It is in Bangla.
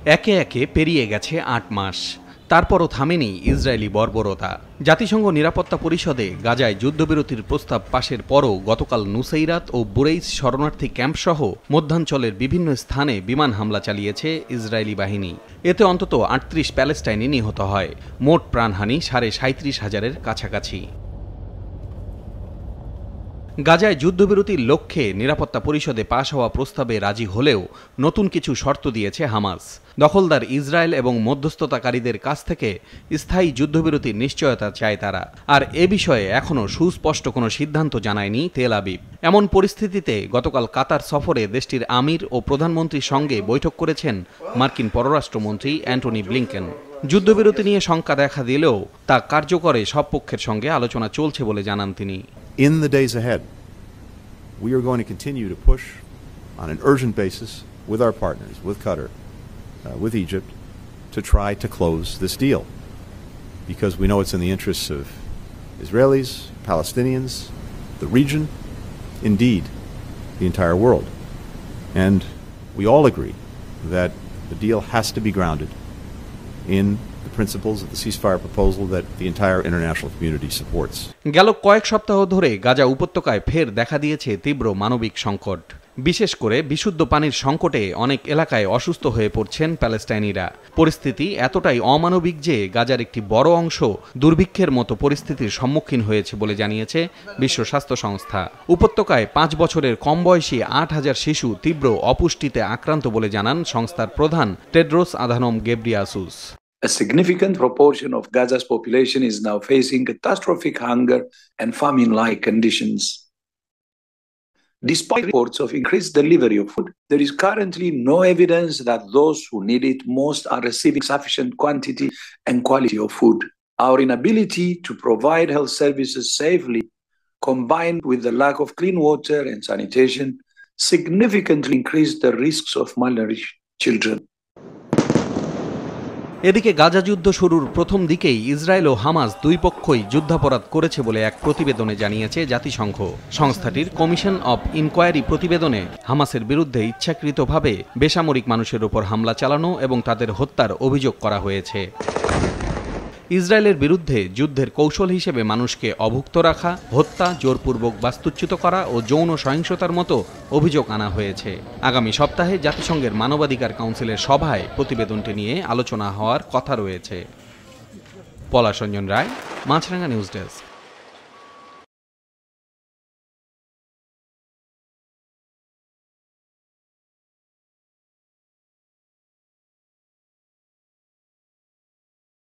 একে একে পেরিয়ে গেছে ৮ মাস, তারপরও থামেনি ইসরায়েলি বর্বরতা। জাতিসংঘ নিরাপত্তা পরিষদে গাজায় যুদ্ধবিরতির প্রস্তাব পাশের পরও গতকাল নুসৈরাত ও বুরেইজ শরণার্থী ক্যাম্পসহ মধ্যাঞ্চলের বিভিন্ন স্থানে বিমান হামলা চালিয়েছে ইসরায়েলি বাহিনী। এতে অন্তত ৩৮ প্যালেস্টাইনি নিহত হয়। মোট প্রাণহানি ৩৭,৫০০-এর কাছাকাছি। গাজায় যুদ্ধবিরতির লক্ষ্যে নিরাপত্তা পরিষদে পাশ হওয়া প্রস্তাবে রাজি হলেও নতুন কিছু শর্ত দিয়েছে হামাস। দখলদার ইসরায়েল এবং মধ্যস্থতাকারীদের কাছ থেকে স্থায়ী যুদ্ধবিরতির নিশ্চয়তা চায় তারা। আর এ বিষয়ে এখনও সুস্পষ্ট কোনো সিদ্ধান্ত জানায়নি তেল আবিব। এমন পরিস্থিতিতে গতকাল কাতার সফরে দেশটির আমির ও প্রধানমন্ত্রীর সঙ্গে বৈঠক করেছেন মার্কিন পররাষ্ট্রমন্ত্রী অ্যান্টনি ব্লিংকেন। যুদ্ধবিরতি নিয়ে শঙ্কা দেখা দিলেও তা কার্যকরে সব পক্ষের সঙ্গে আলোচনা চলছে বলে জানান তিনি। In the days ahead, we are going to continue to push on an urgent basis with our partners, with Qatar, with Egypt, to try to close this deal, because we know it's in the interests of Israelis, Palestinians, the region, indeed, the entire world. And we all agree that the deal has to be grounded in the principles of the ceasefire proposal that the entire international community supports. গেল কয়েক সপ্তাহ ধরে গাজা উপত্যকায় ফের দেখা দিয়েছে তীব্র মানবিক সংকট। বিশেষ করে বিশুদ্ধ পানির সংকটে অনেক এলাকায় অসুস্থ হয়ে পড়ছেন প্যালেস্টাইনিরা। পরিস্থিতি এতটাই অমানবিক যে গাজার একটি বড় অংশ দুর্ভিক্ষের মতো পরিস্থিতির সম্মুখীন হয়েছে বলে জানিয়েছে বিশ্ব স্বাস্থ্য সংস্থা। উপত্যকায় ৫ বছরের কম বয়সী ৮,০০০ শিশু তীব্র অপুষ্টিতে আক্রান্ত বলে জানান সংস্থার প্রধান Tedros Adhanom Ghebreyesus. A significant proportion of Gaza's population is now facing catastrophic hunger and famine-like conditions. Despite reports of increased delivery of food, there is currently no evidence that those who need it most are receiving sufficient quantity and quality of food. Our inability to provide health services safely, combined with the lack of clean water and sanitation, significantly increase the risks of malnourished children. এদিকে গাজা যুদ্ধ শুরুর প্রথম দিকেই ইসরায়েল ও হামাস দুই পক্ষই যুদ্ধাপরাধ করেছে বলে এক প্রতিবেদনে জানিয়েছে জাতিসংঘ। সংস্থাটির কমিশন অব ইনকোয়ারি প্রতিবেদনে হামাসের বিরুদ্ধে ইচ্ছাকৃতভাবে বেসামরিক মানুষের উপর হামলা চালানো এবং তাদের হত্যার অভিযোগ করা হয়েছে। ইসরায়েলের বিরুদ্ধে যুদ্ধের কৌশল হিসেবে মানুষকে অভুক্ত রাখা, হত্যা, জোরপূর্বক বাস্তুচ্যুত করা ও যৌন সহিংসতার মতো অভিযোগ আনা হয়েছে। আগামী সপ্তাহে জাতিসংঘের মানবাধিকার কাউন্সিলের সভায় প্রতিবেদনটি নিয়ে আলোচনা হওয়ার কথা রয়েছে। পলাশ রঞ্জন রায়, মাছরাঙা নিউজ ডেস্ক।